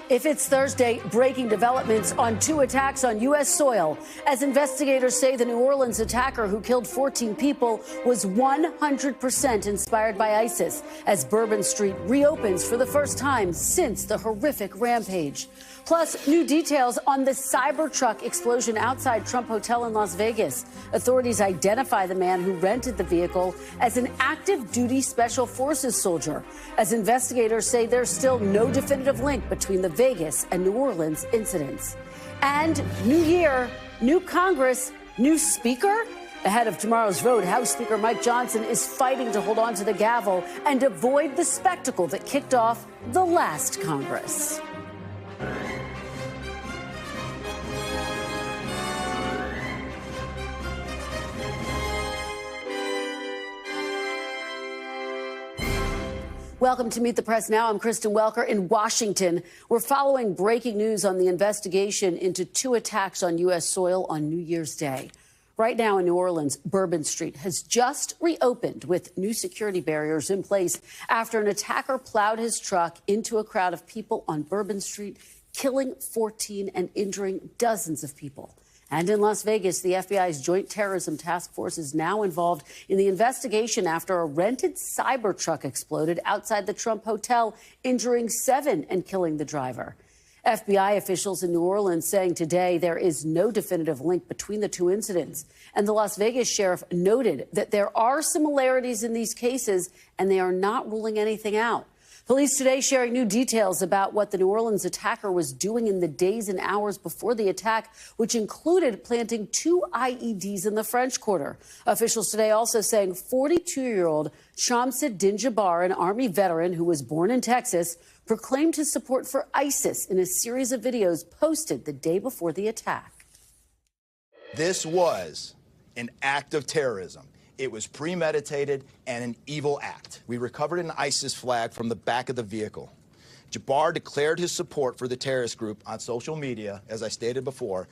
If it's Thursday, breaking developments on 2 attacks on U.S. soil, as investigators say the New Orleans attacker who killed 14 people was 100% inspired by ISIS, as Bourbon Street reopens for the first time since the horrific rampage. Plus, new details on the Cybertruck explosion outside Trump Hotel in Las Vegas. Authorities identify the man who rented the vehicle as an active duty special forces soldier, as investigators say there's still no definitive link between the Vegas and New Orleans incidents. And new year, new Congress, new speaker. Ahead of tomorrow's vote, House Speaker Mike Johnson is fighting to hold on to the gavel and avoid the spectacle that kicked off the last Congress. Welcome to Meet the Press Now. I'm Kristen Welker in Washington. We're following breaking news on the investigation into 2 attacks on U.S. soil on New Year's Day. Right now in New Orleans, Bourbon Street has just reopened with new security barriers in place after an attacker plowed his truck into a crowd of people on Bourbon Street, killing 14 and injuring dozens of people. And in Las Vegas, the FBI's Joint Terrorism Task Force is now involved in the investigation after a rented Cybertruck exploded outside the Trump Hotel, injuring 7 and killing the driver. FBI officials in New Orleans saying today there is no definitive link between the 2 incidents. And the Las Vegas sheriff noted that there are similarities in these cases and they are not ruling anything out. Police today sharing new details about what the New Orleans attacker was doing in the days and hours before the attack, which included planting 2 IEDs in the French Quarter. Officials today also saying 42-year-old Shamsuddin Jabbar, an Army veteran who was born in Texas, proclaimed his support for ISIS in a series of videos posted the day before the attack. This was an act of terrorism. It was premeditated and an evil act. We recovered an ISIS flag from the back of the vehicle. Jabbar declared his support for the terrorist group on social media, as I stated before,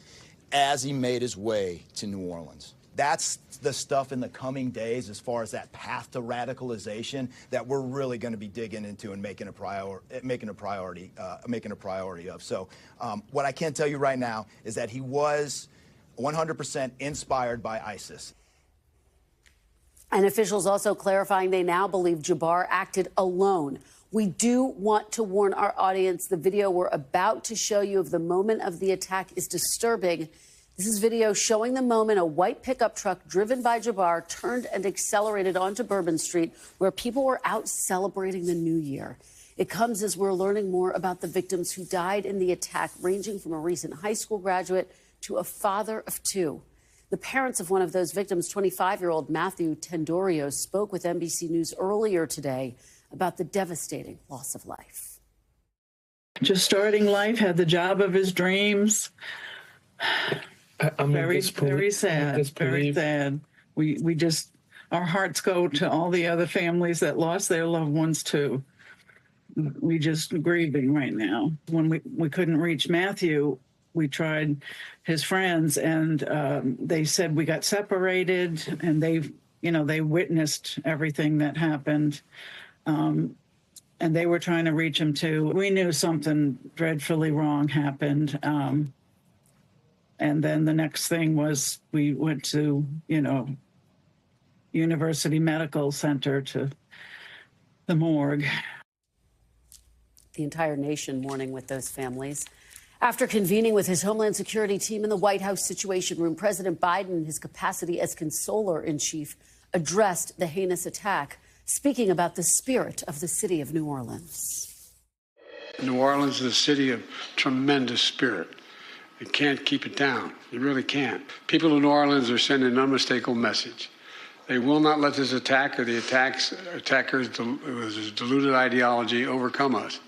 as he made his way to New Orleans. That's the stuff in the coming days as far as that path to radicalization that we're really going to be digging into and making a priority of. So what I can tell you right now is that he was 100% inspired by ISIS. And officials also clarifying they now believe Jabbar acted alone. We do want to warn our audience the video we're about to show you of the moment of the attack is disturbing. This is video showing the moment a white pickup truck driven by Jabbar turned and accelerated onto Bourbon Street, where people were out celebrating the new year. It comes as we're learning more about the victims who died in the attack, ranging from a recent high school graduate to a father of 2. The parents of one of those victims, 25-year-old Matthew Tendorio, spoke with NBC News earlier today about the devastating loss of life. Just starting life, had the job of his dreams. Very sad, very sad. We just, our hearts go to all the other families that lost their loved ones too. We just grieving right now. When we couldn't reach Matthew, we tried his friends, and they said we got separated, and they witnessed everything that happened, and they were trying to reach him too. We knew something dreadfully wrong happened, and then the next thing was we went to University Medical Center, to the morgue. The entire nation mourning with those families. After convening with his Homeland Security team in the White House Situation Room, President Biden, in his capacity as consoler-in-chief, addressed the heinous attack, speaking about the spirit of the city of New Orleans. New Orleans is a city of tremendous spirit. You can't keep it down. You really can't. People in New Orleans are sending an unmistakable message. They will not let this attack or the attackers' deluded ideology overcome us.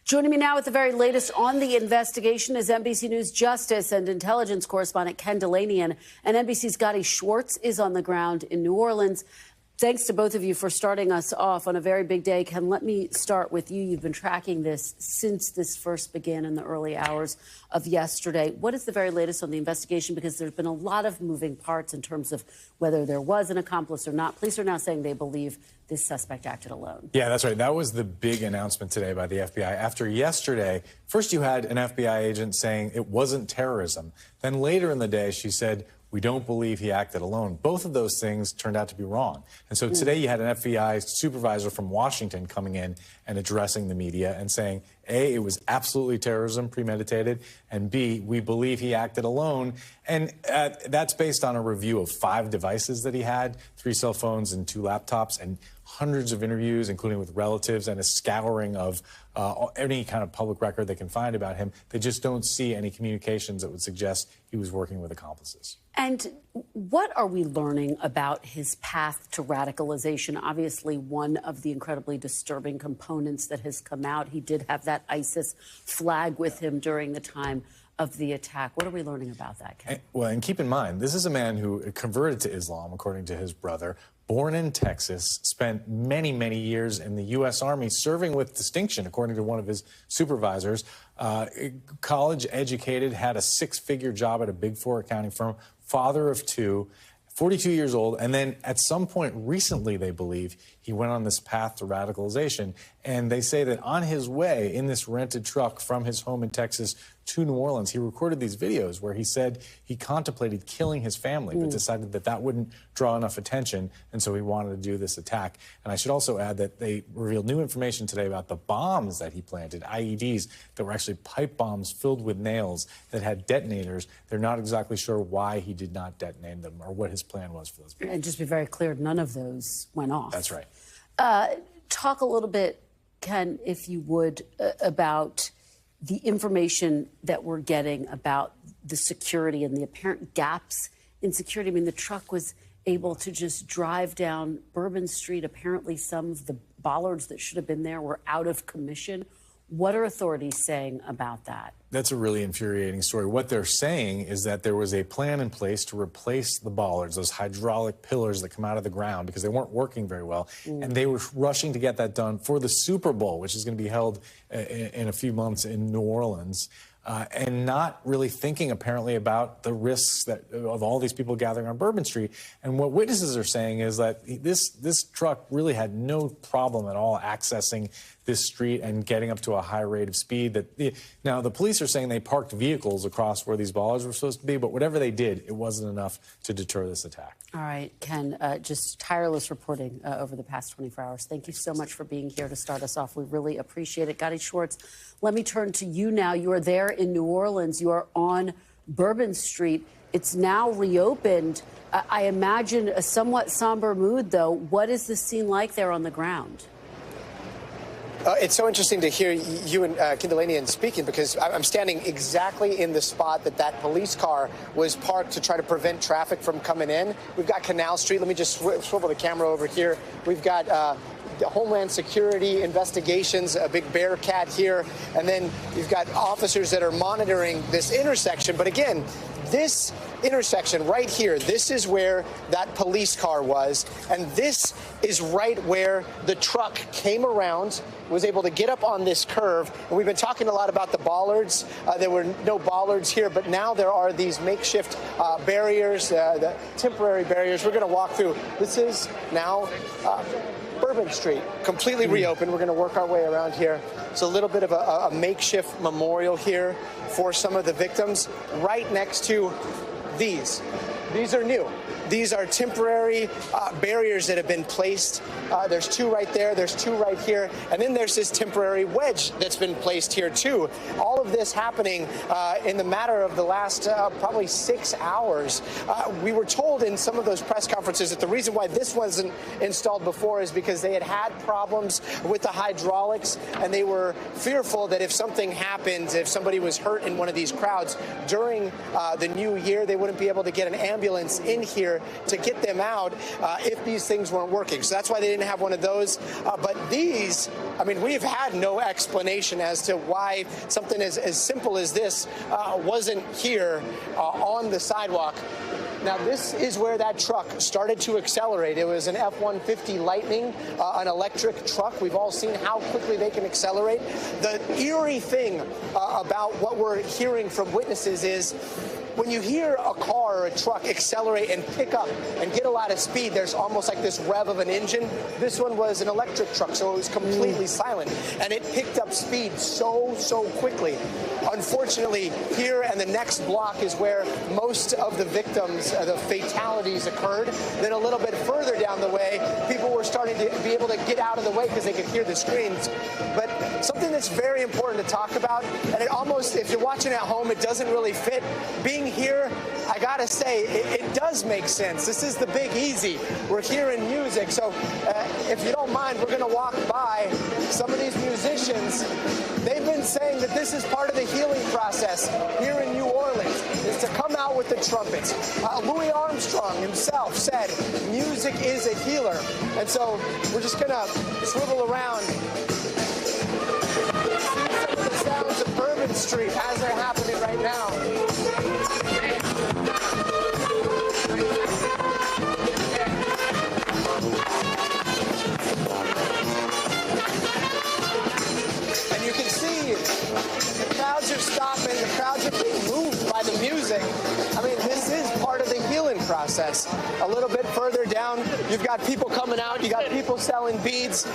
Joining me now with the very latest on the investigation is NBC News Justice and Intelligence correspondent Ken Delaney, and NBC's Gotti Schwartz is on the ground in New Orleans. Thanks to both of you for starting us off on a very big day. Ken, let me start with you. You've been tracking this since this first began in the early hours of yesterday. What is the very latest on the investigation? Because there's been a lot of moving parts in terms of whether there was an accomplice or not. Police are now saying they believe this suspect acted alone. Yeah, that's right. That was the big announcement today by the FBI. After yesterday, first you had an FBI agent saying it wasn't terrorism. Then later in the day, she said, we don't believe he acted alone. Both of those things turned out to be wrong. And so today you had an FBI supervisor from Washington coming in and addressing the media and saying, A, it was absolutely terrorism, premeditated, and B, we believe he acted alone. And that's based on a review of 5 devices that he had, 3 cell phones and 2 laptops, and hundreds of interviews, including with relatives, and a scouring of any kind of public record they can find about him. They just don't see any communications that would suggest he was working with accomplices. And what are we learning about his path to radicalization? Obviously, one of the incredibly disturbing components that has come out, he did have that ISIS flag with him during the time of the attack. What are we learning about that, Ken? And keep in mind, this is a man who converted to Islam, according to his brother, born in Texas, spent many, many years in the U.S. Army serving with distinction, according to one of his supervisors. College educated, had a 6-figure job at a Big 4 accounting firm, father of 2, 42 years old. And then at some point recently, they believe, he went on this path to radicalization. And they say that on his way in this rented truck from his home in Texas to New Orleans, he recorded these videos where he said he contemplated killing his family, but decided that that wouldn't draw enough attention, and so he wanted to do this attack. And I should also add that they revealed new information today about the bombs that he planted, IEDs, that were actually pipe bombs filled with nails that had detonators. They're not exactly sure why he did not detonate them or what his plan was for those bombs. And just be very clear, none of those went off. That's right. Talk a little bit, Ken, if you would, about the information that we're getting about the security and the apparent gaps in security. I mean, the truck was able to just drive down Bourbon Street. Apparently, some of the bollards that should have been there were out of commission. What are authorities saying about that? That's a really infuriating story. What they're saying is that there was a plan in place to replace the bollards, those hydraulic pillars that come out of the ground, because they weren't working very well. And they were rushing to get that done for the Super Bowl, which is going to be held in a few months in New Orleans. And not really thinking, apparently, about the risks of all these people gathering on Bourbon Street. And what witnesses are saying is that this truck really had no problem at all accessing this street and getting up to a high rate of speed. Now, the police are saying they parked vehicles across where these bollards were supposed to be, but whatever they did, it wasn't enough to deter this attack. All right, Ken, just tireless reporting over the past 24 hours. Thank you so much for being here to start us off. We really appreciate it. Gadi Schwartz, let me turn to you now. You are there in New Orleans. You are on Bourbon Street. It's now reopened. I imagine a somewhat somber mood, though. What is the scene like there on the ground? It's so interesting to hear you and Kindalanian speaking, because I'm standing exactly in the spot that police car was parked to try to prevent traffic from coming in. We've got Canal Street. Let me just swivel the camera over here. We've got Homeland Security investigations, a big bear cat here, and then you've got officers that are monitoring this intersection. But again, this intersection right here, this is where that police car was, and this is right where the truck came around, was able to get up on this curve. And we've been talking a lot about the bollards. There were no bollards here, but now there are these makeshift barriers, the temporary barriers. We're going to walk through. This is now Bourbon Street, completely reopened. We're going to work our way around here. It's a little bit of a makeshift memorial here for some of the victims, right next to these. These are new. These are temporary barriers that have been placed. There's 2 right there. There's 2 right here. And then there's this temporary wedge that's been placed here, too. All of this happening in the matter of the last probably 6 hours. We were told in some of those press conferences that the reason why this wasn't installed before is because they had problems with the hydraulics, and they were fearful that if something happened, if somebody was hurt in one of these crowds during the new year, they wouldn't be able to get an ambulance in here to get them out if these things weren't working. So that's why they didn't have one of those. But these, I mean, we've had no explanation as to why something as simple as this wasn't here on the sidewalk. Now, this is where that truck started to accelerate. It was an F-150 Lightning, an electric truck. We've all seen how quickly they can accelerate. The eerie thing about what we're hearing from witnesses is when you hear a car or a truck accelerate and pick up and get a lot of speed, there's almost like this rev of an engine. This one was an electric truck, so it was completely silent, and it picked up speed so quickly. Unfortunately, here and the next block is where most of the victims, the fatalities occurred. Then a little bit further down the way, people were starting to be able to get out of the way because they could hear the screams. But something that's very important to talk about, and it almost, if you're watching at home, it doesn't really fit. Being here, I gotta say, it does make sense. This is the Big Easy. We're hearing music, so if you don't mind, we're gonna walk by some of these musicians. They've been saying that this is part of the healing process here in New Orleans, is to come out with the trumpets. Louis Armstrong himself said music is a healer, and so we're just gonna swivel around. Some of the sounds of Bourbon Street as they're happening right now. And you can see the crowds are stopping, the crowds are being moved by the music. I mean, this is part of the healing process. A little bit further down, you've got people coming out, you got people selling beads.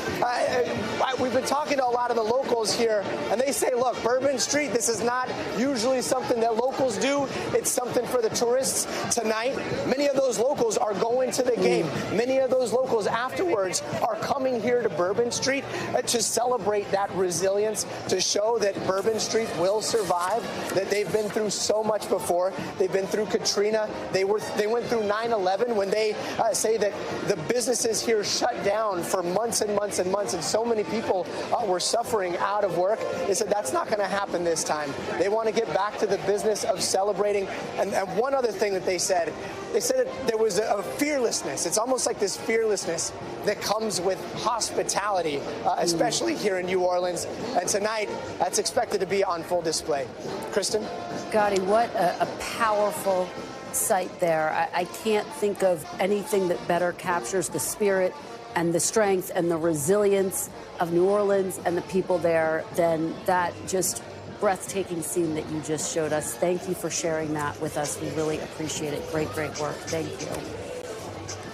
We've been talking to a lot of the locals here, and they say, look, Bourbon Street, this is not usually something that locals do. It's something for the tourists tonight. Many of those locals are going to the game. Many of those locals afterwards are coming here to Bourbon Street to celebrate that resilience, to show that Bourbon Street will survive, that they've been through so much before. They've been through Katrina. They went through 9/11 when they say that the businesses here shut down for months and months and months, and so many people were suffering out of work. They said that's not going to happen this time. They want to get back to the business of celebrating. And one other thing that they said that there was a fearlessness. It's almost like this fearlessness that comes with hospitality, especially here in New Orleans. And tonight, that's expected to be on full display. Kristen? Gotti, what a powerful sight there. I can't think of anything that better captures the spirit and the strength and the resilience of New Orleans and the people there than that just breathtaking scene that you just showed us. Thank you for sharing that with us. We really appreciate it. Great work. Thank you.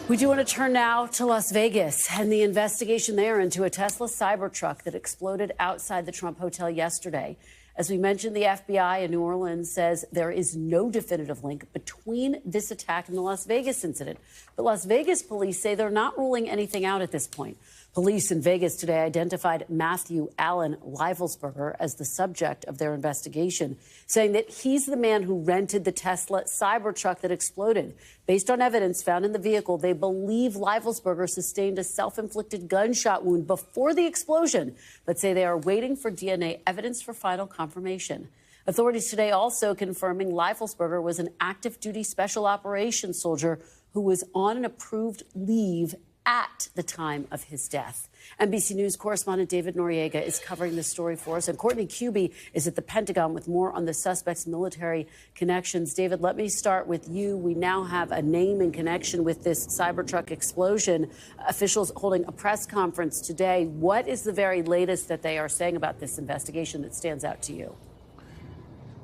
We do want to turn now to Las Vegas and the investigation there into a Tesla Cybertruck that exploded outside the Trump Hotel yesterday. As we mentioned, the FBI in New Orleans says there is no definitive link between this attack and the Las Vegas incident. But Las Vegas police say they're not ruling anything out at this point. Police in Vegas today identified Matthew Allen Leivelsberger as the subject of their investigation, saying that he's the man who rented the Tesla Cybertruck that exploded. Based on evidence found in the vehicle, they believe Leivelsberger sustained a self-inflicted gunshot wound before the explosion, but say they are waiting for DNA evidence for final confirmation. Authorities today also confirming Leivelsberger was an active duty special operations soldier who was on an approved leave at the time of his death. NBC News correspondent David Noriega is covering this story for us, and Courtney Cuby is at the Pentagon with more on the suspect's military connections. David, let me start with you. We now have a name in connection with this Cybertruck explosion. Officials holding a press conference today. What is the very latest that they are saying about this investigation that stands out to you?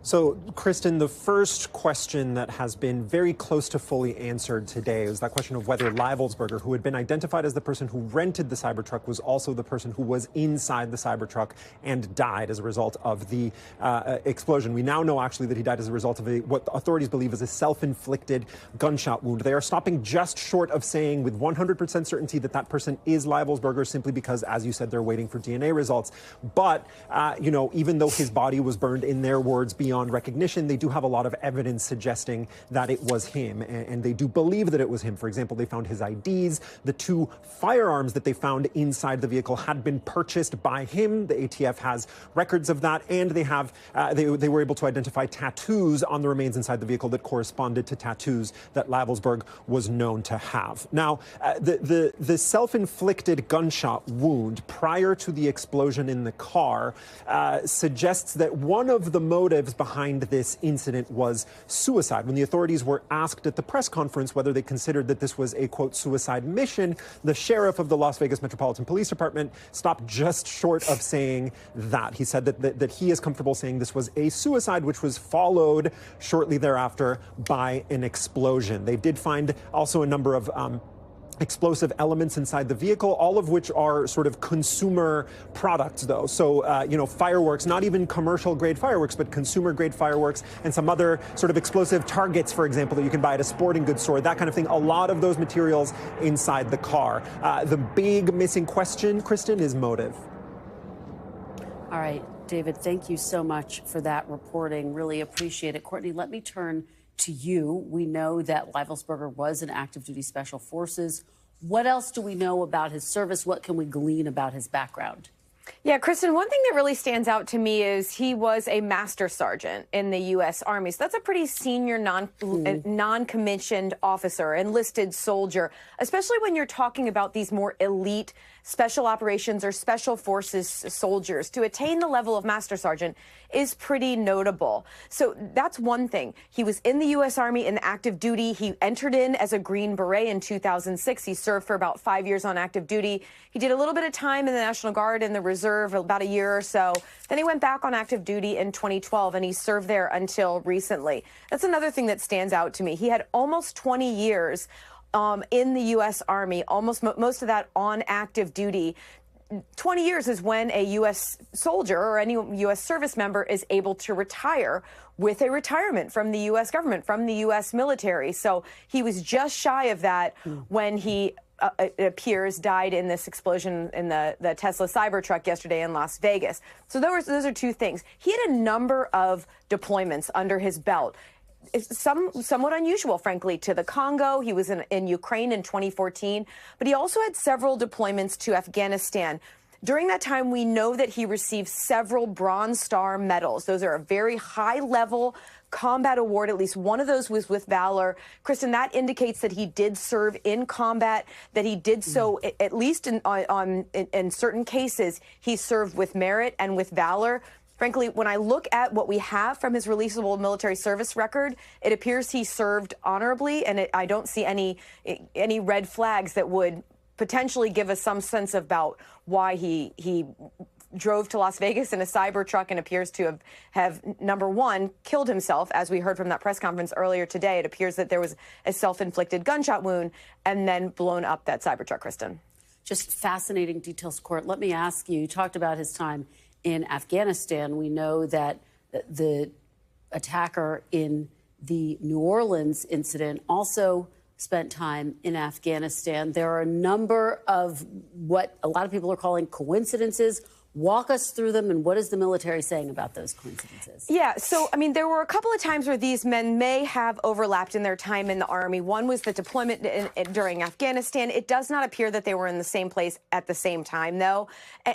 So, Kristen, the first question that has been very close to fully answered today is that question of whether Leivelsberger, who had been identified as the person who rented the Cybertruck, was also the person who was inside the Cybertruck and died as a result of the explosion. We now know actually that he died as a result of what authorities believe is a self-inflicted gunshot wound. They are stopping just short of saying with 100% certainty that that person is Leivelsberger, simply because, as you said, they're waiting for DNA results. But, even though his body was burned, in their words, beyond recognition, they do have a lot of evidence suggesting that it was him, and they do believe that it was him. For example, they found his IDs. The two firearms that they found inside the vehicle had been purchased by him. The ATF has records of that, and they have they were able to identify tattoos on the remains inside the vehicle that corresponded to tattoos that Leivelsberg was known to have. Now, the self-inflicted gunshot wound prior to the explosion in the car suggests that one of the motives behind this incident was suicide. When the authorities were asked at the press conference whether they considered that this was a, quote, suicide mission, the sheriff of the Las Vegas Metropolitan Police Department stopped just short of saying that. He said that he is comfortable saying this was a suicide, which was followed shortly thereafter by an explosion. They did find also a number of explosive elements inside the vehicle, all of which are sort of consumer products, though. So, fireworks, not even commercial grade fireworks, but consumer grade fireworks, and some other sort of explosive targets, for example, that you can buy at a sporting goods store, that kind of thing. A lot of those materials inside the car. The big missing question, Kristen, is motive. All right, David, thank you so much for that reporting. Really appreciate it. Courtney, let me turn to you. We know that Leibelsberger was in active duty special forces. What else do we know about his service? What can we glean about his background? Yeah, Kristen, one thing that really stands out to me is he was a master sergeant in the U.S. Army. So that's a pretty senior non-commissioned officer, enlisted soldier, especially when you're talking about these more elite special operations or special forces soldiers. To attain the level of master sergeant is pretty notable. So that's one thing. He was in the U.S. Army in active duty. He entered in as a Green Beret in 2006. He served for about 5 years on active duty. He did a little bit of time in the National Guard and the Reserve, about a year or so. Then he went back on active duty in 2012, and he served there until recently. That's another thing that stands out to me. He had almost 20 years in the U.S. Army, almost most of that on active duty. 20 years is when a U.S. soldier or any U.S. service member is able to retire with a retirement from the U.S. government, from the U.S. military. So he was just shy of that when he, it appears, died in this explosion in the Tesla Cybertruck yesterday in Las Vegas. So those are two things. He had a number of deployments under his belt. It's somewhat unusual, frankly, to the Congo. He was in Ukraine in 2014, but he also had several deployments to Afghanistan. During that time, we know that he received several Bronze Star medals. Those are a very high-level combat award. At least one of those was with valor. Kristen, that indicates that he did serve in combat, that he did so, at least in certain cases, he served with merit and with valor. Frankly, when I look at what we have from his releasable military service record, it appears he served honorably, and I don't see any red flags that would potentially give us some sense about why he drove to Las Vegas in a Cybertruck and appears to have number one, killed himself, as we heard from that press conference earlier today. It appears that there was a self-inflicted gunshot wound and then blown up that Cybertruck, Kristen. Just fascinating details, Court. Let me ask you, you talked about his time in Afghanistan. We know that the attacker in the New Orleans incident also spent time in Afghanistan. There are a number of what a lot of people are calling coincidences. Walk us through them, and what is the military saying about those coincidences? Yeah, so, I mean, there were a couple of times where these men may have overlapped in their time in the Army. One was the deployment during Afghanistan. It does not appear that they were in the same place at the same time, though.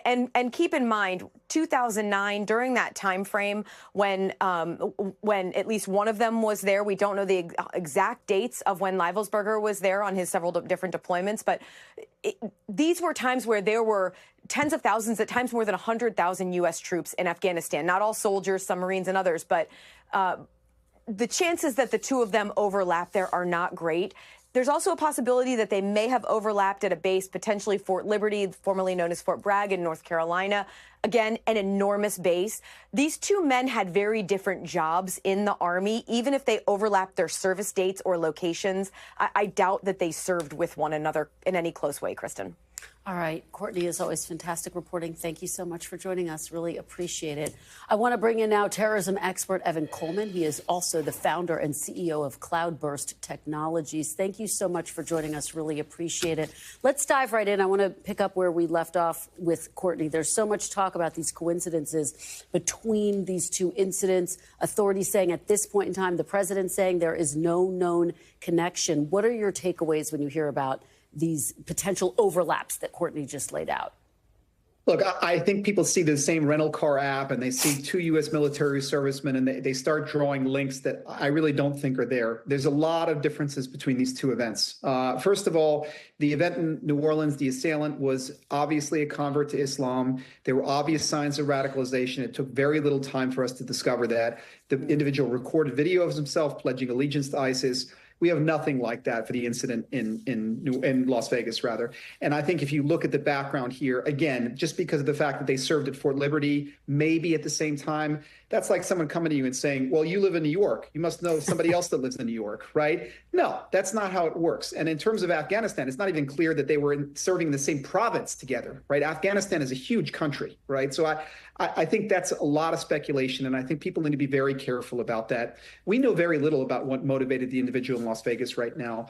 And keep in mind, 2009, during that time frame, when at least one of them was there, we don't know the exact dates of when Leibelsberger was there on his several different deployments, but these were times where there were tens of thousands, at times more than 100,000 U.S. troops in Afghanistan. Not all soldiers, some Marines and others, but the chances that the two of them overlap there are not great. There's also a possibility that they may have overlapped at a base, potentially Fort Liberty, formerly known as Fort Bragg in North Carolina. Again, an enormous base. These two men had very different jobs in the Army. Even if they overlapped their service dates or locations, I doubt that they served with one another in any close way, Kristen. All right. Courtney, as always, fantastic reporting. Thank you so much for joining us. Really appreciate it. I want to bring in now terrorism expert Evan Coleman. He is also the founder and CEO of Cloudburst Technologies. Thank you so much for joining us. Really appreciate it. Let's dive right in. I want to pick up where we left off with Courtney. There's so much talk about these coincidences between these two incidents. Authorities saying at this point in time, the president saying there is no known connection. What are your takeaways when you hear about these potential overlaps that Courtney just laid out? Look, I think people see the same rental car app and they see 2 U.S. military servicemen and they start drawing links that I really don't think are there. There's a lot of differences between these 2 events. First of all, the event in New Orleans, the assailant was obviously a convert to Islam. There were obvious signs of radicalization. It took very little time for us to discover that. The individual recorded video of himself pledging allegiance to ISIS. We have nothing like that for the incident in Las Vegas, rather. And I think if you look at the background here, again, just because of the fact that they served at Fort Liberty, maybe at the same time, that's like someone coming to you and saying, well, you live in New York. You must know somebody else that lives in New York, right? No, that's not how it works. And in terms of Afghanistan, it's not even clear that they were serving in the same province together, right? Afghanistan is a huge country, right? So I think that's a lot of speculation, and I think people need to be very careful about that. We know very little about what motivated the individual in Las Vegas right now.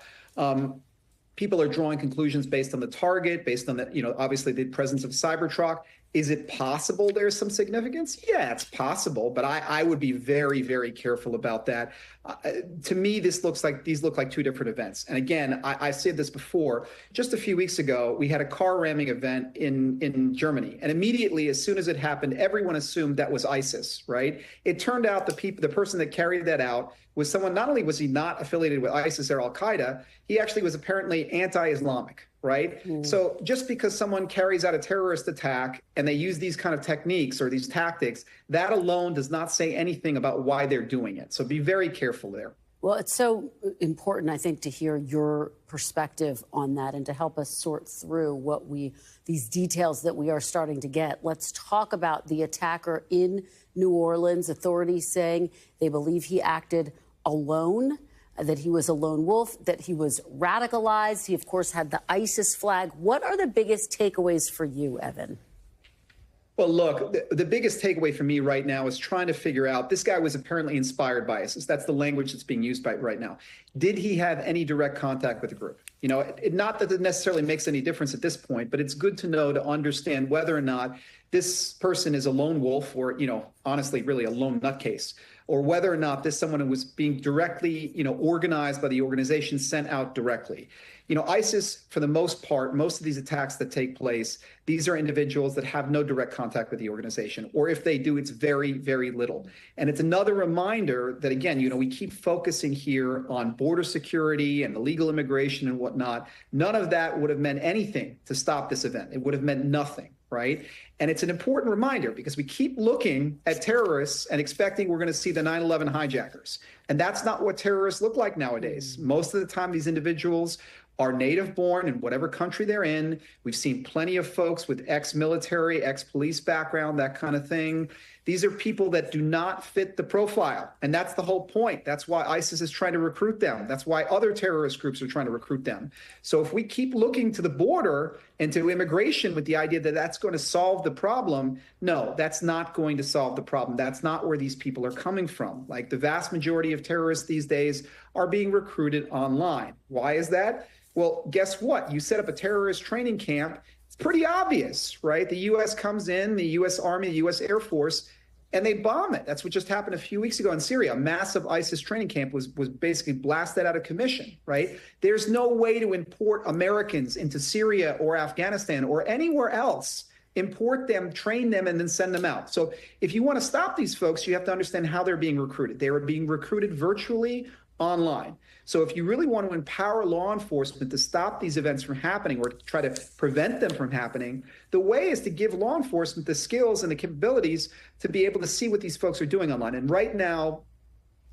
People are drawing conclusions based on the target, based on the, obviously the presence of Cybertruck. Is it possible there's some significance? Yeah, it's possible, but I would be very, very careful about that. To me, these look like 2 different events. And again, I said this before. Just a few weeks ago, we had a car ramming event in Germany, and immediately, as soon as it happened, everyone assumed that was ISIS. Right? It turned out the person that carried that out was someone. Not only was he not affiliated with ISIS or Al Qaeda, he actually was apparently anti-Islamic. Right? So just because someone carries out a terrorist attack and they use these kind of techniques or these tactics, that alone does not say anything about why they're doing it. So be very careful there. Well, it's so important, I think, to hear your perspective on that and to help us sort through these details that we are starting to get. Let's talk about the attacker in New Orleans. Authorities saying they believe he acted alone, that he was a lone wolf, that he was radicalized. He, of course, had the ISIS flag. What are the biggest takeaways for you, Evan? Well, look, the biggest takeaway for me right now is trying to figure out, this guy was apparently inspired by ISIS. That's the language that's being used right now. Did he have any direct contact with the group? Not that it necessarily makes any difference at this point, but it's good to know, to understand whether or not this person is a lone wolf or, honestly, really a lone nutcase, or whether or not this is someone who was being directly, organized by the organization, sent out directly. ISIS, for the most part, most of these attacks that take place, these are individuals that have no direct contact with the organization, or if they do, it's very, very little. And it's another reminder that, again, we keep focusing here on border security and illegal immigration and whatnot. None of that would have meant anything to stop this event. It would have meant nothing. Right? And it's an important reminder because we keep looking at terrorists and expecting we're going to see the 9/11 hijackers. And that's not what terrorists look like nowadays. Most of the time, these individuals are native born in whatever country they're in. We've seen plenty of folks with ex-military, ex-police background, that kind of thing. These are people that do not fit the profile. And that's the whole point. That's why ISIS is trying to recruit them. That's why other terrorist groups are trying to recruit them. So if we keep looking to the border and to immigration with the idea that that's going to solve the problem, no, that's not going to solve the problem. That's not where these people are coming from. Like, the vast majority of terrorists these days are being recruited online. Why is that? Well, guess what? You set up a terrorist training camp. It's pretty obvious, right? The U.S. comes in, the U.S. Army, the U.S. Air Force, and they bomb it. That's what just happened a few weeks ago in Syria. A massive ISIS training camp was basically blasted out of commission, right? There's no way to import Americans into Syria or Afghanistan or anywhere else, import them, train them, and then send them out. So if you want to stop these folks, you have to understand how they're being recruited. They are being recruited virtually online. So if you really want to empower law enforcement to stop these events from happening or to try to prevent them from happening, the way is to give law enforcement the skills and the capabilities to be able to see what these folks are doing online. And right now,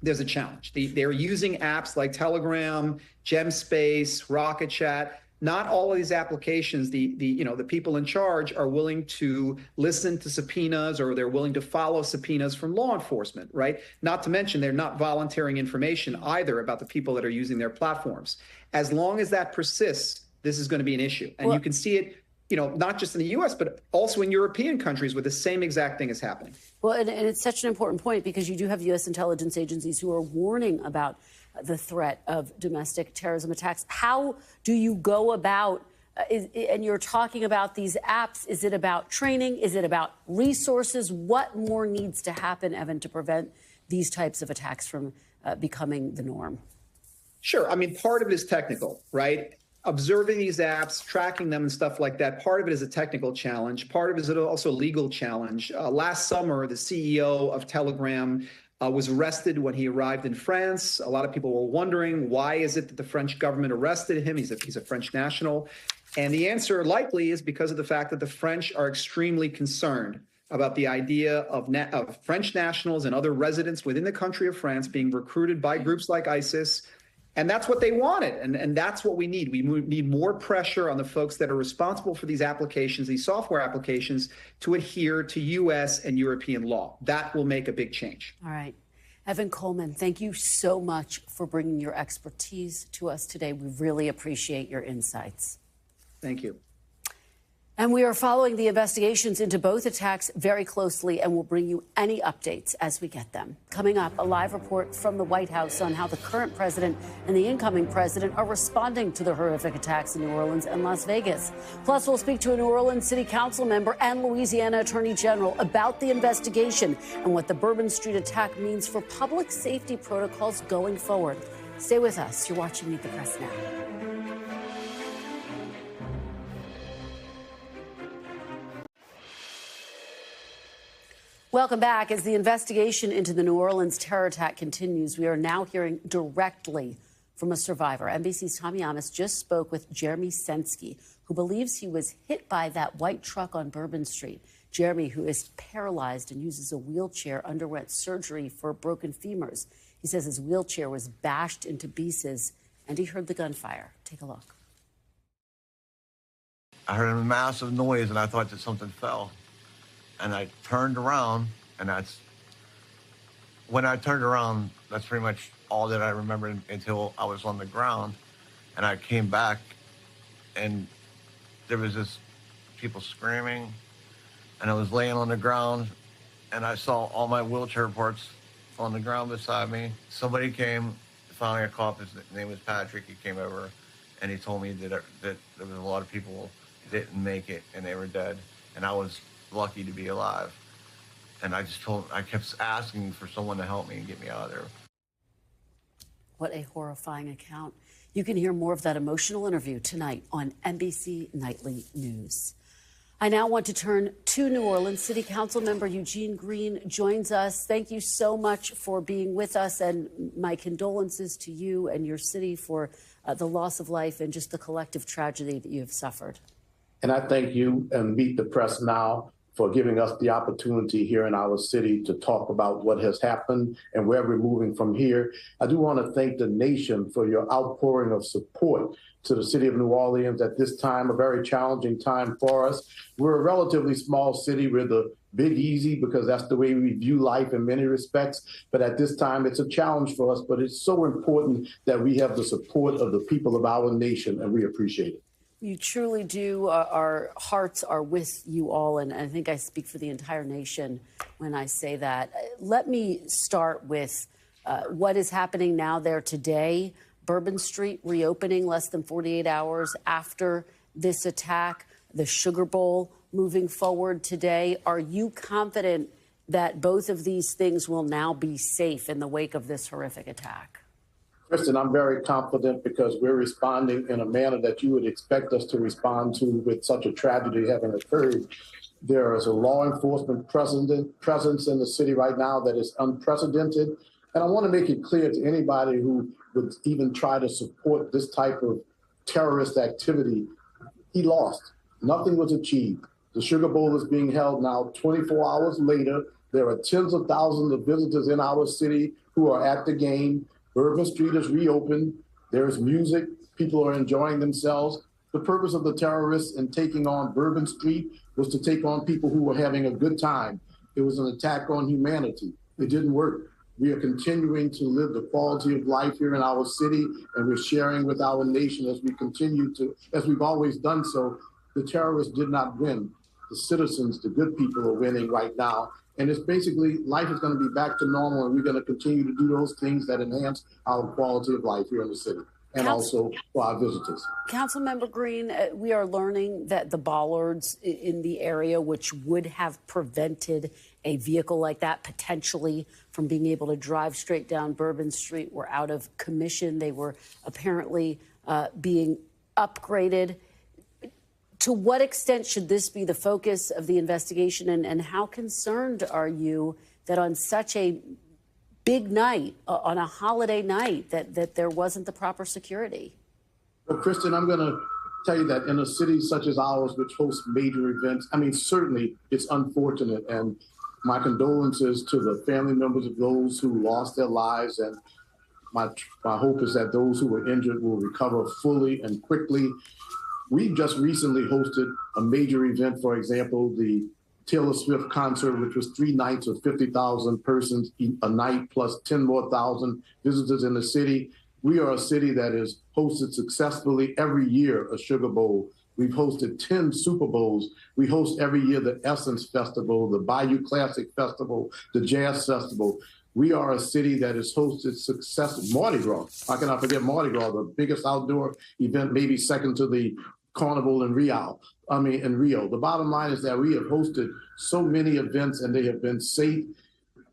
there's a challenge. They're using apps like Telegram, GemSpace, Rocket Chat. Not all of these applications, the people in charge are willing to listen to subpoenas, or they're willing to follow subpoenas from law enforcement, right? Not to mention they're not volunteering information either about the people that are using their platforms. As long as that persists, this is going to be an issue. And you can see it, not just in the U.S., but also in European countries where the same exact thing is happening. Well, and it's such an important point because you do have U.S. intelligence agencies who are warning about the threat of domestic terrorism attacks. How do you go about, and you're talking about these apps, is it about training? Is it about resources? What more needs to happen, Evan, to prevent these types of attacks from becoming the norm? Sure. I mean, part of it is technical, right? observing these apps, tracking them and stuff like that, part of it is a technical challenge. Part of it is also a legal challenge. Last summer, the CEO of Telegram was arrested when he arrived in France. A lot of people were wondering, why is it that the French government arrested him? He's a French national. And the answer likely is because of the fact that the French are extremely concerned about the idea of French nationals and other residents within the country of France being recruited by groups like ISIS. And that's what they wanted. And that's what we need. We need more pressure on the folks that are responsible for these applications, these software applications, to adhere to U.S. and European law. That will make a big change. All right. Evan Coleman, thank you so much for bringing your expertise to us today. We really appreciate your insights. Thank you. And we are following the investigations into both attacks very closely, and we'll bring you any updates as we get them. Coming up, a live report from the White House on how the current president and the incoming president are responding to the horrific attacks in New Orleans and Las Vegas. Plus, we'll speak to a New Orleans City Council member and Louisiana Attorney General about the investigation and what the Bourbon Street attack means for public safety protocols going forward. Stay with us. You're watching Meet the Press Now. Welcome back. As the investigation into the New Orleans terror attack continues, we are now hearing directly from a survivor. NBC's Tommy Amos just spoke with Jeremy Sensky, who believes he was hit by that white truck on Bourbon Street. Jeremy, who is paralyzed and uses a wheelchair, underwent surgery for broken femurs. He says his wheelchair was bashed into pieces, and he heard the gunfire. Take a look. I heard a massive noise, and I thought that something fell. And I turned around, and when I turned around, that's pretty much all that I remember until I was on the ground. And I came back, and there was this people screaming, and I was laying on the ground, and I saw all my wheelchair parts on the ground beside me. Somebody came, finally a cop, his name was Patrick, he came over, and he told me that there was a lot of people didn't make it, and they were dead, and I was lucky to be alive. And I kept asking for someone to help me and get me out of there. What a horrifying account. You can hear more of that emotional interview tonight on NBC Nightly News. I now want to turn to New Orleans. City Council member Eugene Green joins us. Thank you so much for being with us, and my condolences to you and your city for the loss of life and just the collective tragedy that you have suffered. And I thank you and Meet the Press Now for giving us the opportunity here in our city to talk about what has happened and where we're moving from here. I do want to thank the nation for your outpouring of support to the city of New Orleans at this time, a very challenging time for us. We're a relatively small city. We're the Big Easy because that's the way we view life in many respects. But at this time, it's a challenge for us. But it's so important that we have the support of the people of our nation, and we appreciate it. You truly do. Our hearts are with you all, and I think I speak for the entire nation when I say that. Let me start with what is happening now there today. Bourbon Street reopening less than 48 hours after this attack, the Sugar Bowl moving forward today. Are you confident that both of these things will now be safe in the wake of this horrific attack? Kristen, I'm very confident because we're responding in a manner that you would expect us to respond to with such a tragedy having occurred. There is a law enforcement presence in the city right now that is unprecedented. And I want to make it clear to anybody who would even try to support this type of terrorist activity, he lost. Nothing was achieved. The Sugar Bowl is being held now 24 hours later. There are tens of thousands of visitors in our city who are at the game. Bourbon Street is reopened. There's music. People are enjoying themselves. The purpose of the terrorists in taking on Bourbon Street was to take on people who were having a good time. It was an attack on humanity. It didn't work. We are continuing to live the quality of life here in our city, and we're sharing with our nation as we continue to, as we've always done so. The terrorists did not win. The citizens, the good people are winning right now. And it's basically life is going to be back to normal, and we're going to continue to do those things that enhance our quality of life here in the city and also for our visitors. Councilmember Green, we are learning that the bollards in the area, which would have prevented a vehicle like that potentially from being able to drive straight down Bourbon Street, were out of commission. They were apparently being upgraded. To what extent should this be the focus of the investigation? And how concerned are you that on such a big night, on a holiday night, that there wasn't the proper security? Well, Kristen, I'm going to tell you that in a city such as ours, which hosts major events, I mean, certainly it's unfortunate. And my condolences to the family members of those who lost their lives. And my hope is that those who were injured will recover fully and quickly. We just recently hosted a major event, for example, the Taylor Swift concert, which was 3 nights of 50,000 persons a night, plus 10 more thousand visitors in the city. We are a city that has hosted successfully every year a Sugar Bowl. We've hosted 10 Super Bowls. We host every year the Essence Festival, the Bayou Classic Festival, the Jazz Festival. We are a city that has hosted successful Mardi Gras. How can I forget Mardi Gras, the biggest outdoor event, maybe second to the Carnival in Rio. The bottom line is that we have hosted so many events and they have been safe.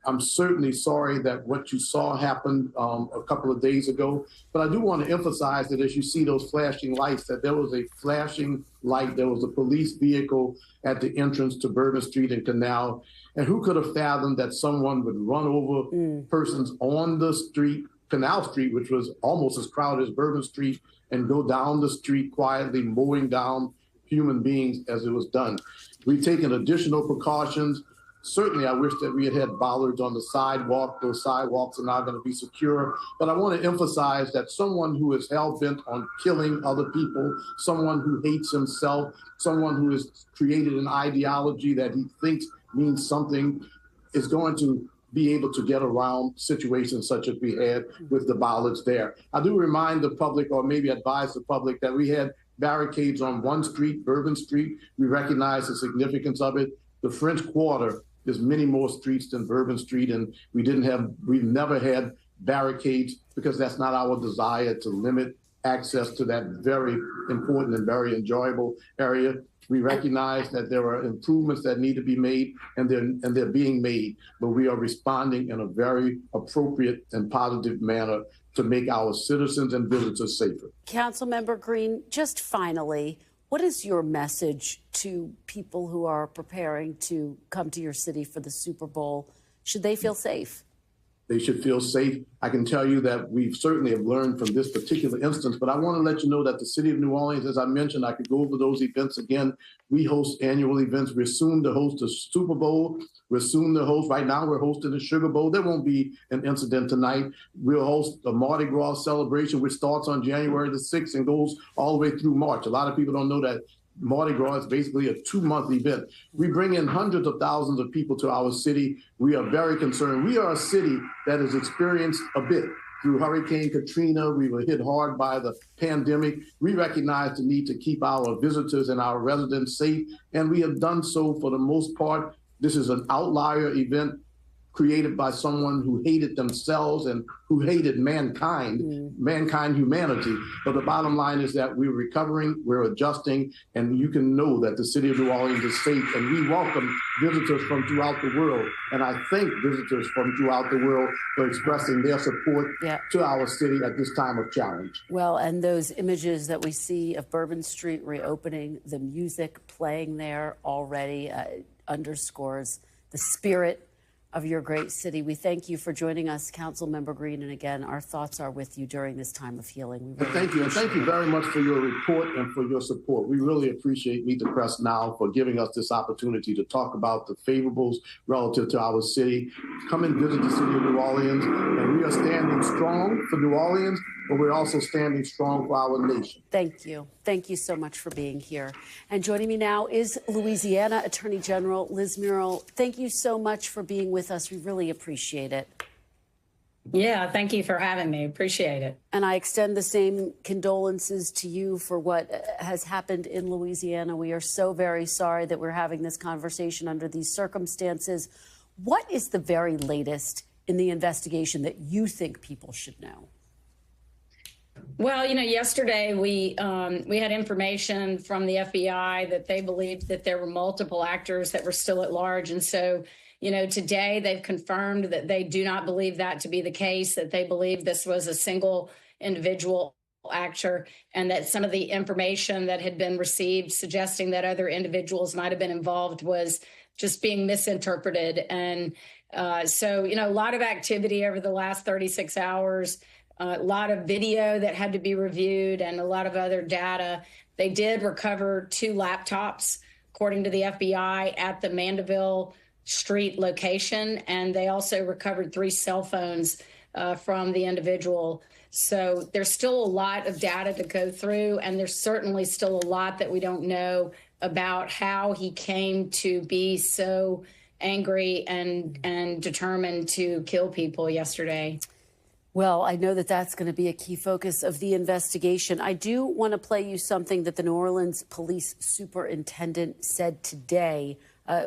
I'm certainly sorry that what you saw happened a couple of days ago, but I do want to emphasize that as you see those flashing lights, that there was a flashing light, there was a police vehicle at the entrance to Bourbon Street and Canal, and who could have fathomed that someone would run over persons on the street, Canal Street, which was almost as crowded as Bourbon Street, and go down the street quietly, mowing down human beings as it was done. We've taken additional precautions. Certainly, I wish that we had bollards on the sidewalk. Those sidewalks are now going to be secure. But I want to emphasize that someone who is hell-bent on killing other people, someone who hates himself, someone who has created an ideology that he thinks means something, is going to be able to get around situations such as we had with the bollards there. I do remind the public, or maybe advise the public, that we had barricades on one street, Bourbon Street. We recognize the significance of it. The French Quarter is many more streets than Bourbon Street, and we've never had barricades because that's not our desire to limit access to that very important and very enjoyable area. We recognize that there are improvements that need to be made, and they're being made, but we are responding in a very appropriate and positive manner to make our citizens and visitors safer. Councilmember Green, just finally, what is your message to people who are preparing to come to your city for the Super Bowl? Should they feel safe? They should feel safe. I can tell you that we certainly have learned from this particular instance, but I want to let you know that the city of New Orleans, as I mentioned, I could go over those events again. We host annual events. We're soon to host a Super Bowl. We're soon to host, right now we're hosting a Sugar Bowl. There won't be an incident tonight. We'll host a Mardi Gras celebration, which starts on January the 6th and goes all the way through March. A lot of people don't know that Mardi Gras is basically a 2-month event. We bring in hundreds of thousands of people to our city. We are very concerned. We are a city that has experienced a bit through Hurricane Katrina. We were hit hard by the pandemic. We recognize the need to keep our visitors and our residents safe, and we have done so for the most part. This is an outlier event created by someone who hated themselves and who hated mankind, humanity. But the bottom line is that we're recovering, we're adjusting, and you can know that the city of New Orleans is safe. And we welcome visitors from throughout the world. And I thank visitors from throughout the world for expressing their support to our city at this time of challenge. Well, and those images that we see of Bourbon Street reopening, the music playing there already underscores the spirit of your great city. We thank you for joining us, Councilmember Green. And again, our thoughts are with you during this time of healing. Thank you. And thank you very much for your report and for your support. We really appreciate Meet the Press Now for giving us this opportunity to talk about the favorables relative to our city. Come and visit the city of New Orleans. And we are standing strong for New Orleans, but we're also standing strong for our nation. Thank you. Thank you so much for being here. And joining me now is Louisiana Attorney General Liz Murrill. Thank you so much for being with us. We really appreciate it. Yeah, thank you for having me. Appreciate it. And I extend the same condolences to you for what has happened in Louisiana. We are so very sorry that we're having this conversation under these circumstances. What is the very latest in the investigation that you think people should know? Well, yesterday we had information from the FBI that they believed that there were multiple actors that were still at large. And so, today they've confirmed that they do not believe that to be the case, that they believe this was a single individual actor, and that some of the information that had been received suggesting that other individuals might have been involved was just being misinterpreted. And so, a lot of activity over the last 36 hours, a lot of video that had to be reviewed, and a lot of other data. They did recover 2 laptops, according to the FBI, at the Mandeville Street location, and they also recovered 3 cell phones from the individual. So there's still a lot of data to go through, and there's certainly still a lot that we don't know about how he came to be so angry and determined to kill people yesterday. Well, I know that that's going to be a key focus of the investigation. I do want to play you something that the New Orleans police superintendent said today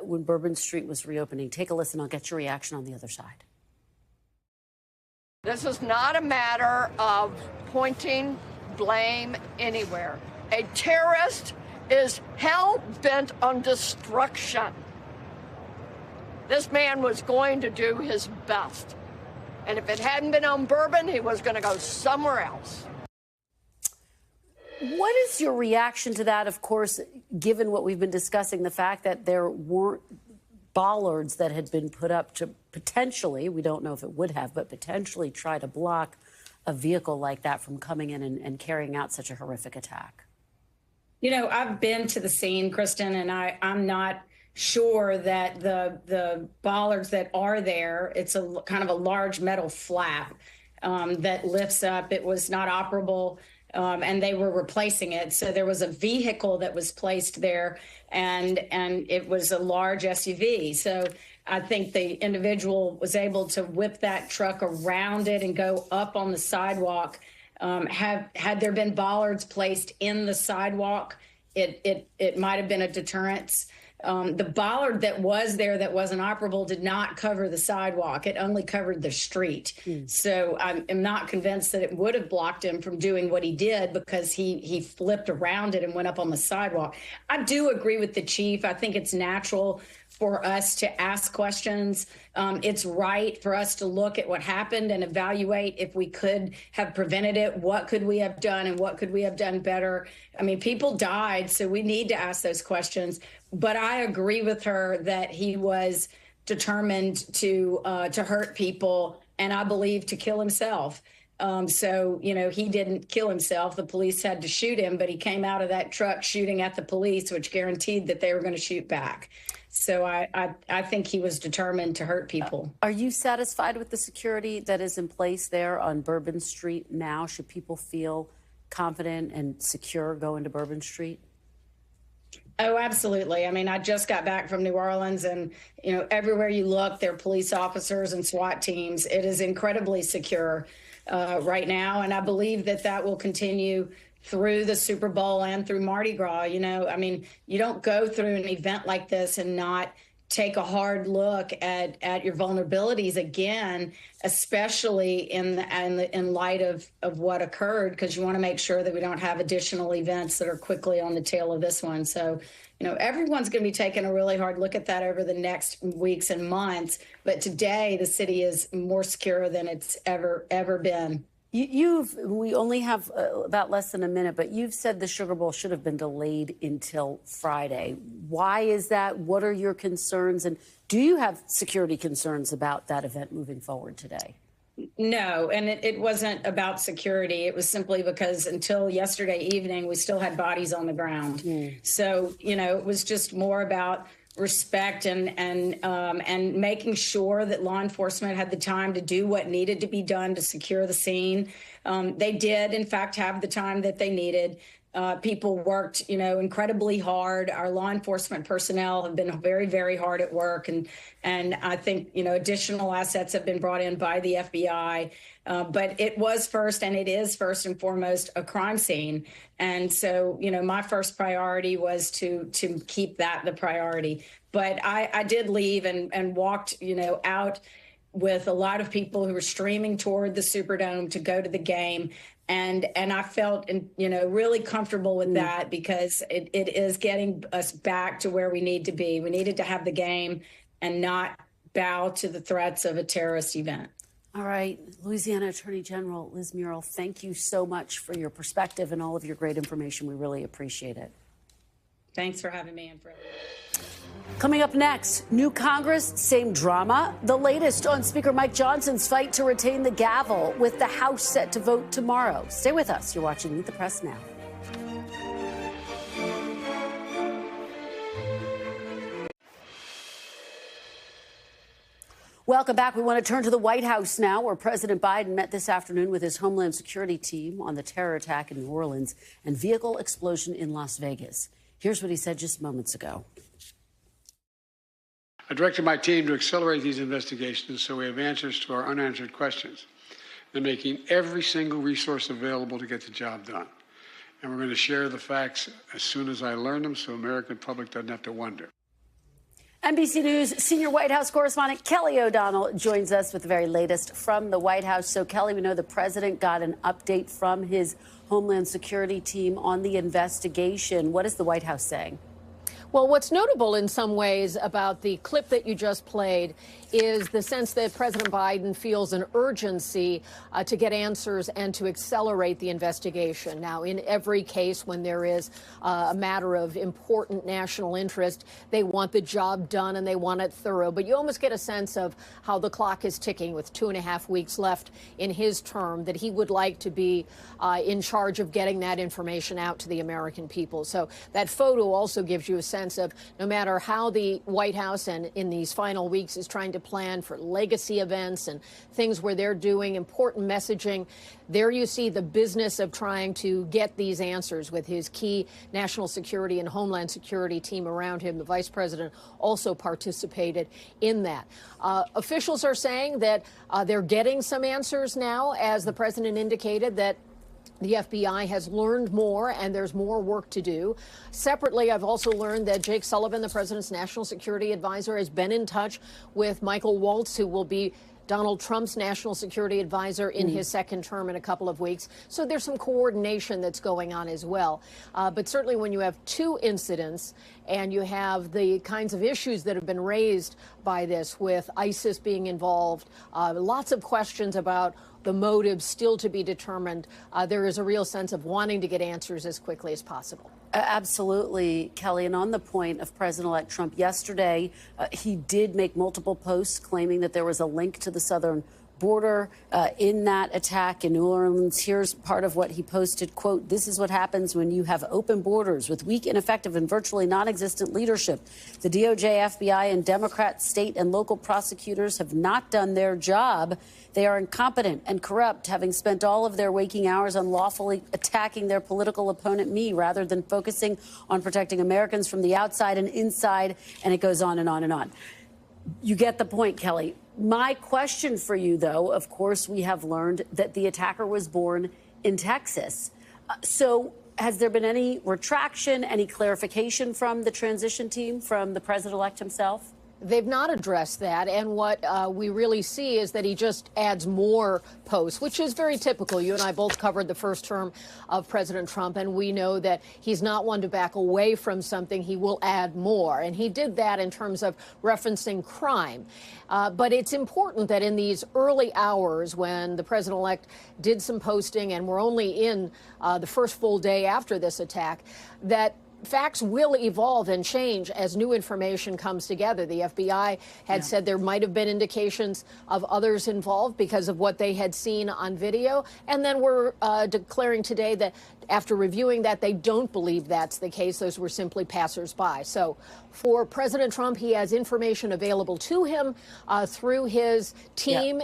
when Bourbon Street was reopening. Take a listen. I'll get your reaction on the other side. This is not a matter of pointing blame anywhere. A terrorist is hell-bent on destruction. This man was going to do his best. And if it hadn't been on Bourbon, he was going to go somewhere else. What is your reaction to that, of course, given what we've been discussing, the fact that there weren't bollards that had been put up to potentially, we don't know if it would have, but potentially try to block a vehicle like that from coming in and carrying out such a horrific attack? I've been to the scene, Kristen, and I'm not sure that the bollards that are there, it's a kind of a large metal flap that lifts up. It was not operable, and they were replacing it. So there was a vehicle that was placed there, and it was a large SUV. So I think the individual was able to whip that truck around it and go up on the sidewalk. Had there been bollards placed in the sidewalk, it might have been a deterrence. The bollard that was there that wasn't operable did not cover the sidewalk. It only covered the street. So I'm not convinced that it would have blocked him from doing what he did, because he flipped around it and went up on the sidewalk. I do agree with the chief. I think it's natural for us to ask questions. It's right for us to look at what happened and evaluate if we could have prevented it. What could we have done, and what could we have done better? I mean, people died, so we need to ask those questions. But I agree with her that he was determined to hurt people, and I believe to kill himself. So, he didn't kill himself. The police had to shoot him, but he came out of that truck shooting at the police, which guaranteed that they were going to shoot back. So I think he was determined to hurt people. Are you satisfied with the security that is in place there on Bourbon Street now? Should people feel confident and secure going to Bourbon Street? Oh, absolutely. I mean, I just got back from New Orleans, and, everywhere you look, there are police officers and SWAT teams. It is incredibly secure right now. And I believe that will continue through the Super Bowl and through Mardi Gras. You don't go through an event like this and not take a hard look at your vulnerabilities again, especially in light of what occurred, because you want to make sure that we don't have additional events that are quickly on the tail of this one. So, everyone's going to be taking a really hard look at that over the next weeks and months. But today, the city is more secure than it's ever been. We only have about less than a minute, but you've said the Sugar Bowl should have been delayed until Friday. Why is that? What are your concerns? And do you have security concerns about that event moving forward today? No, and it wasn't about security. It was simply because until yesterday evening, we still had bodies on the ground. So, it was just more about respect and making sure that law enforcement had the time to do what needed to be done to secure the scene. They did, in fact, have the time that they needed. People worked, incredibly hard. Our law enforcement personnel have been very, very hard at work. And I think, additional assets have been brought in by the FBI. But it was first, and it is first and foremost, a crime scene. And so, my first priority was to keep that the priority. But I did leave and walked, out with a lot of people who were streaming toward the Superdome to go to the game. And I felt, really comfortable with that, because it is getting us back to where we need to be. We needed to have the game and not bow to the threats of a terrorist event. All right, Louisiana Attorney General Liz Murrill, thank you so much for your perspective and all of your great information. We really appreciate it. Thanks for having me, and for Coming up next, new Congress, same drama. The latest on Speaker Mike Johnson's fight to retain the gavel, with the House set to vote tomorrow. Stay with us. You're watching Meet the Press Now. Welcome back. We want to turn to the White House now, where President Biden met this afternoon with his Homeland Security team on the terror attack in New Orleans and vehicle explosion in Las Vegas. Here's what he said just moments ago. I directed my team to accelerate these investigations so we have answers to our unanswered questions. They're making every single resource available to get the job done. And we're going to share the facts as soon as I learn them so the American public doesn't have to wonder. NBC News senior White House correspondent Kelly O'Donnell joins us with the very latest from the White House. So, Kelly, we know the president got an update from his Homeland Security team on the investigation. What is the White House saying? Well, what's notable in some ways about the clip that you just played is the sense that President Biden feels an urgency to get answers and to accelerate the investigation. Now, in every case, when there is a matter of important national interest, they want the job done and they want it thorough. But you almost get a sense of how the clock is ticking with 2.5 weeks left in his term, that he would like to be in charge of getting that information out to the American people. So that photo also gives you a sense of no matter how the White House and in these final weeks is trying to plan for legacy events and things where they're doing important messaging, there you see the business of trying to get these answers with his key national security and Homeland Security team around him. The vice president also participated in that. Officials are saying that they're getting some answers now, as the president indicated that the FBI has learned more and there's more work to do. Separately, I've also learned that Jake Sullivan, the president's national security advisor, has been in touch with Michael Waltz, who will be Donald Trump's national security advisor in his second term in a couple of weeks. So there's some coordination that's going on as well. But certainly when you have two incidents and you have the kinds of issues that have been raised by this, with ISIS being involved, lots of questions about the motives still to be determined, there is a real sense of wanting to get answers as quickly as possible. Absolutely, Kelly. And on the point of President-elect Trump, yesterday, he did make multiple posts claiming that there was a link to the southern border in that attack in New Orleans. Here's part of what he posted, quote, "This is what happens when you have open borders with weak, ineffective, and virtually non-existent leadership. The DOJ, FBI, and Democrat state and local prosecutors have not done their job. They are incompetent and corrupt, having spent all of their waking hours unlawfully attacking their political opponent, me, rather than focusing on protecting Americans from the outside and inside." And it goes on and on and on. You get the point, Kelly. My question for you, though, of course, we have learned that the attacker was born in Texas. So has there been any retraction, any clarification from the transition team, from the president-elect himself? They've not addressed that, and what we really see is that he just adds more posts, which is very typical. You and I both covered the first term of President Trump, and we know that he's not one to back away from something. He will add more, and he did that in terms of referencing crime. But it's important that in these early hours, when the president-elect did some posting, and we're only in the first full day after this attack, that facts will evolve and change as new information comes together. The FBI had said there might have been indications of others involved because of what they had seen on video. And then we're declaring today that after reviewing that, they don't believe that's the case. Those were simply passersby. So for President Trump, he has information available to him through his team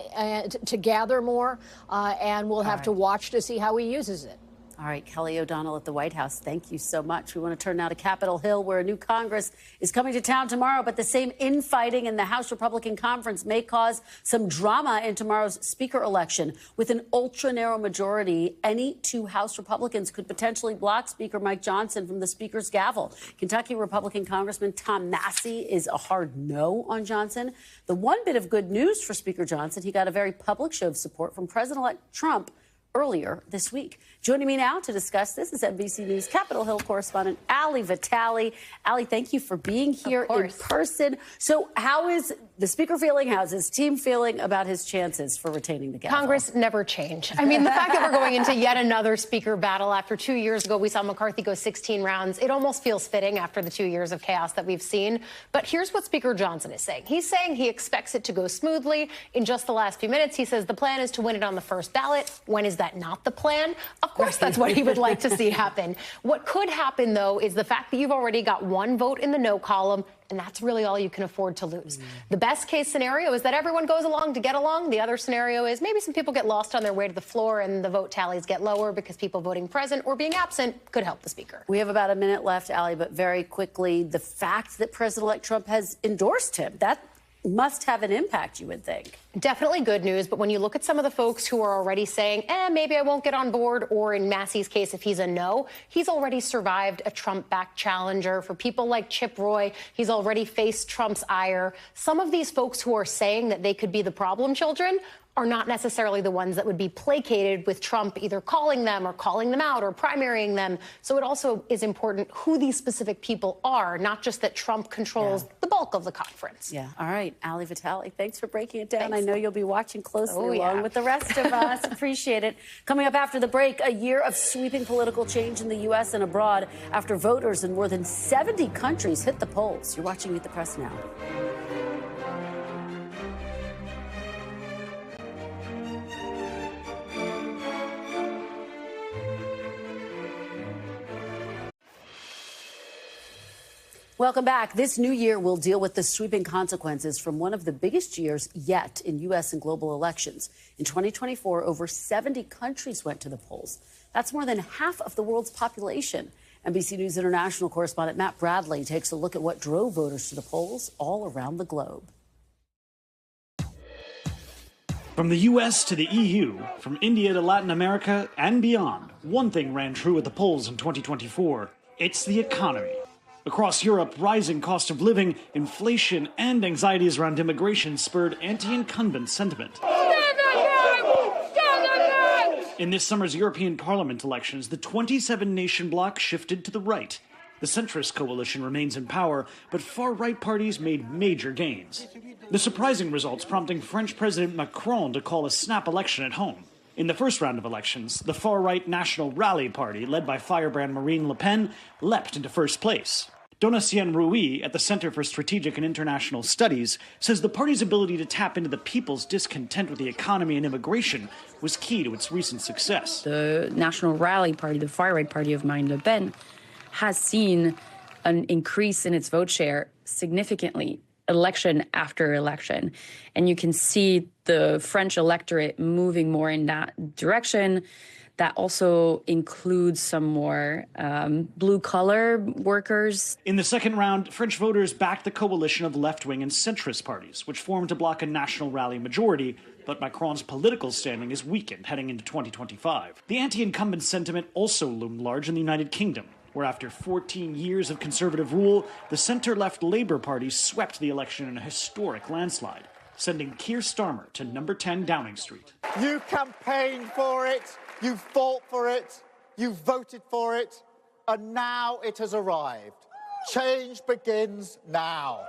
to gather more, and we'll have to watch to see how he uses it. All right, Kelly O'Donnell at the White House, thank you so much. We want to turn now to Capitol Hill, where a new Congress is coming to town tomorrow, but the same infighting in the House Republican Conference may cause some drama in tomorrow's Speaker election. With an ultra-narrow majority, any two House Republicans could potentially block Speaker Mike Johnson from the Speaker's gavel. Kentucky Republican Congressman Tom Massey is a hard no on Johnson. The one bit of good news for Speaker Johnson, he got a very public show of support from President-elect Trump earlier this week. Joining me now to discuss this is NBC News Capitol Hill correspondent Ali Vitale. Ali, thank you for being here in person. So how is the Speaker feeling, how's his team feeling about his chances for retaining the gavel? Congress never change. I mean, the fact that we're going into yet another Speaker battle after 2 years ago, we saw McCarthy go 16 rounds. It almost feels fitting after the 2 years of chaos that we've seen. But here's what Speaker Johnson is saying. He's saying he expects it to go smoothly. In just the last few minutes, he says the plan is to win it on the first ballot. When is that not the plan? Of course, that's what he would like to see happen. What could happen, though, is the fact that you've already got one vote in the no column, and that's really all you can afford to lose. The best case scenario is that everyone goes along to get along. The other scenario is maybe some people get lost on their way to the floor and the vote tallies get lower because people voting present or being absent could help the Speaker. We have about a minute left, Allie, but very quickly, the fact that President-elect Trump has endorsed him, that must have an impact, you would think. Definitely good news, but when you look at some of the folks who are already saying, maybe I won't get on board, or in Massey's case, if he's a no, he's already survived a Trump-backed challenger. For people like Chip Roy, he's already faced Trump's ire. Some of these folks who are saying that they could be the problem children are not necessarily the ones that would be placated with Trump either calling them or calling them out or primarying them. So it also is important who these specific people are, not just that Trump controls the bulk of the conference. Yeah. All right. Allie Vitale, thanks for breaking it down. Thanks. I know you'll be watching closely along with the rest of us. Appreciate it. Coming up after the break, a year of sweeping political change in the U.S. and abroad after voters in more than 70 countries hit the polls. You're watching Meet the Press now. Welcome back. This new year will deal with the sweeping consequences from one of the biggest years yet in U.S. and global elections. In 2024, over 70 countries went to the polls. That's more than half of the world's population. NBC News International correspondent Matt Bradley takes a look at what drove voters to the polls all around the globe. From the U.S. to the EU, from India to Latin America and beyond, one thing ran true at the polls in 2024. It's the economy. Across Europe, rising cost of living, inflation, and anxieties around immigration spurred anti-incumbent sentiment. In this summer's European Parliament elections, the 27-nation bloc shifted to the right. The centrist coalition remains in power, but far-right parties made major gains. The surprising results prompting French President Macron to call a snap election at home. In the first round of elections, the far-right National Rally Party, led by firebrand Marine Le Pen, leapt into first place. Donatien Rouy at the Center for Strategic and International Studies says the party's ability to tap into the people's discontent with the economy and immigration was key to its recent success. The National Rally Party, the far-right party of Marine Le Pen, has seen an increase in its vote share significantly, election after election. And you can see the French electorate moving more in that direction. That also includes some more blue-collar workers. In the second round, French voters backed the coalition of left-wing and centrist parties, which formed to block a national rally majority, but Macron's political standing is weakened heading into 2025. The anti-incumbent sentiment also loomed large in the United Kingdom, where after 14 years of conservative rule, the center-left Labour Party swept the election in a historic landslide, sending Keir Starmer to number 10 Downing Street. You campaigned for it. You fought for it, you voted for it, and now it has arrived. Change begins now.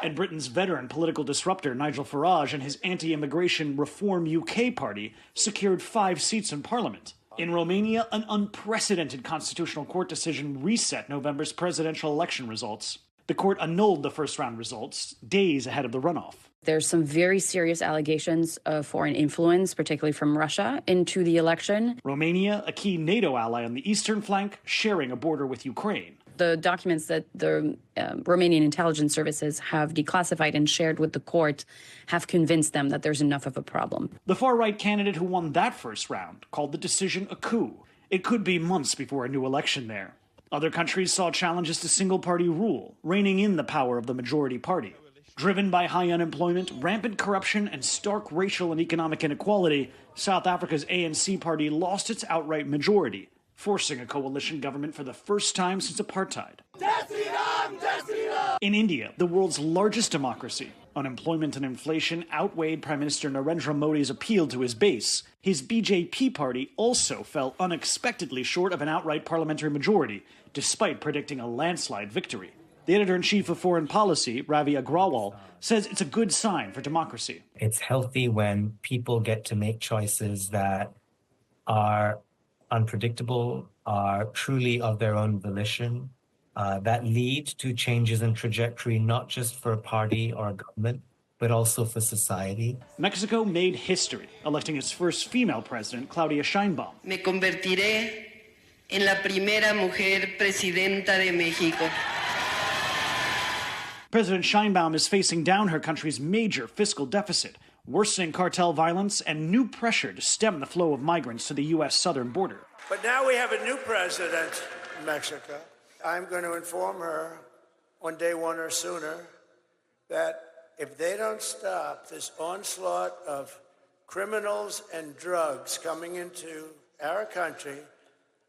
And Britain's veteran political disruptor Nigel Farage and his anti-immigration Reform UK party secured 5 seats in Parliament. In Romania, an unprecedented constitutional court decision reset November's presidential election results. The court annulled the first-round results days ahead of the runoff. There's some very serious allegations of foreign influence, particularly from Russia, into the election. Romania, a key NATO ally on the eastern flank, sharing a border with Ukraine. The documents that the Romanian intelligence services have declassified and shared with the court have convinced them that there's enough of a problem. The far-right candidate who won that first round called the decision a coup. It could be months before a new election there. Other countries saw challenges to single-party rule, reining in the power of the majority party. Driven by high unemployment, rampant corruption, and stark racial and economic inequality, South Africa's ANC party lost its outright majority, forcing a coalition government for the first time since apartheid. In India, the world's largest democracy, unemployment and inflation outweighed Prime Minister Narendra Modi's appeal to his base. His BJP party also fell unexpectedly short of an outright parliamentary majority, despite predicting a landslide victory. The editor-in-chief of Foreign Policy, Ravi Agrawal, says it's a good sign for democracy. It's healthy when people get to make choices that are unpredictable, are truly of their own volition, that lead to changes in trajectory, not just for a party or a government, but also for society. Mexico made history, electing its first female president, Claudia Sheinbaum. Me convertiré en la primera mujer presidenta de México. President Sheinbaum is facing down her country's major fiscal deficit, worsening cartel violence, and new pressure to stem the flow of migrants to the U.S. southern border. But now we have a new president in Mexico. I'm going to inform her on day one or sooner that if they don't stop this onslaught of criminals and drugs coming into our country,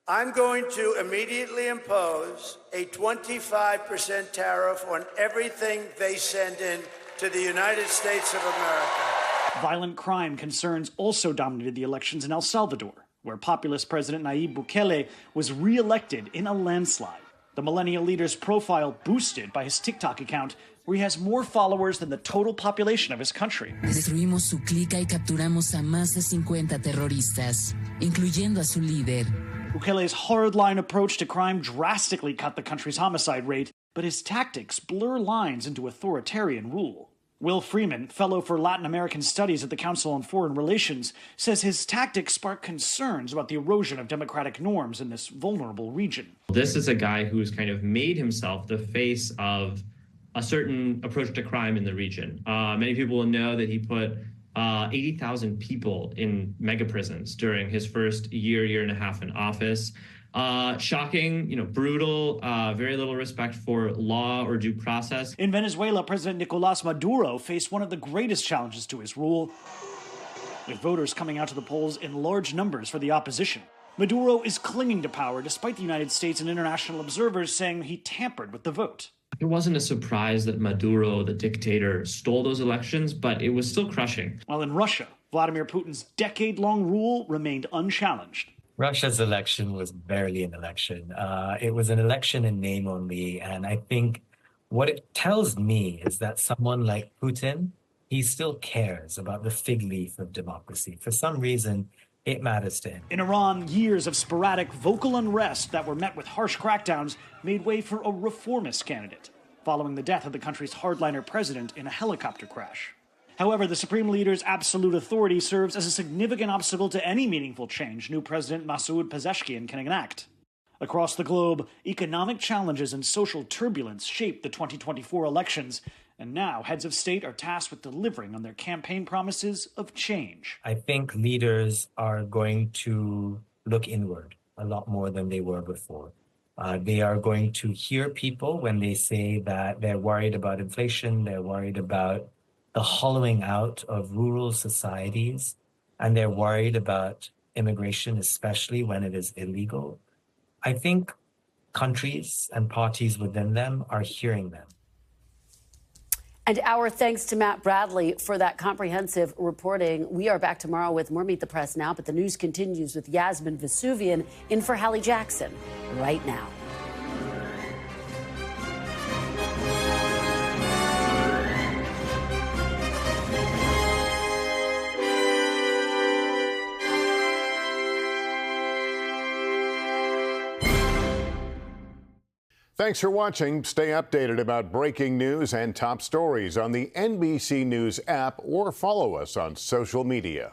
I'm going to immediately impose a 25% tariff on everything they send in to the United States of America. Violent crime concerns also dominated the elections in El Salvador, where populist President Nayib Bukele was re-elected in a landslide. The millennial leader's profile boosted by his TikTok account, where he has more followers than the total population of his country. Destruimos su clica y capturamos a más de 50 terroristas, incluyendo a su líder. Bukele's hardline approach to crime drastically cut the country's homicide rate, but his tactics blur lines into authoritarian rule. Will Freeman, fellow for Latin American Studies at the Council on Foreign Relations, says his tactics spark concerns about the erosion of democratic norms in this vulnerable region. This is a guy who's kind of made himself the face of a certain approach to crime in the region. Many people will know that he put 80,000 people in mega prisons during his first year and a half in office. Shocking, brutal, very little respect for law or due process. In Venezuela, President Nicolás Maduro faced one of the greatest challenges to his rule, with voters coming out to the polls in large numbers for the opposition. Maduro is clinging to power despite the United States and international observers saying he tampered with the vote. It wasn't a surprise that Maduro, the dictator, stole those elections, but it was still crushing. While in Russia, Vladimir Putin's decade-long rule remained unchallenged. Russia's election was barely an election. It was an election in name only. And I think what it tells me is that someone like Putin, he still cares about the fig leaf of democracy. For some reason, it matters to him. In Iran, years of sporadic vocal unrest that were met with harsh crackdowns made way for a reformist candidate, following the death of the country's hardliner president in a helicopter crash. However, the supreme leader's absolute authority serves as a significant obstacle to any meaningful change new President Masoud Pezeshkian can enact. Across the globe, economic challenges and social turbulence shaped the 2024 elections, and now heads of state are tasked with delivering on their campaign promises of change. I think leaders are going to look inward a lot more than they were before. They are going to hear people when they say that they're worried about inflation, they're worried about the hollowing out of rural societies, and they're worried about immigration, especially when it is illegal. I think countries and parties within them are hearing them. And our thanks to Matt Bradley for that comprehensive reporting. We are back tomorrow with more Meet the Press Now, but the news continues with Yasmin Vesuvian in for Hallie Jackson right now. Thanks for watching. Stay updated about breaking news and top stories on the NBC News app or follow us on social media.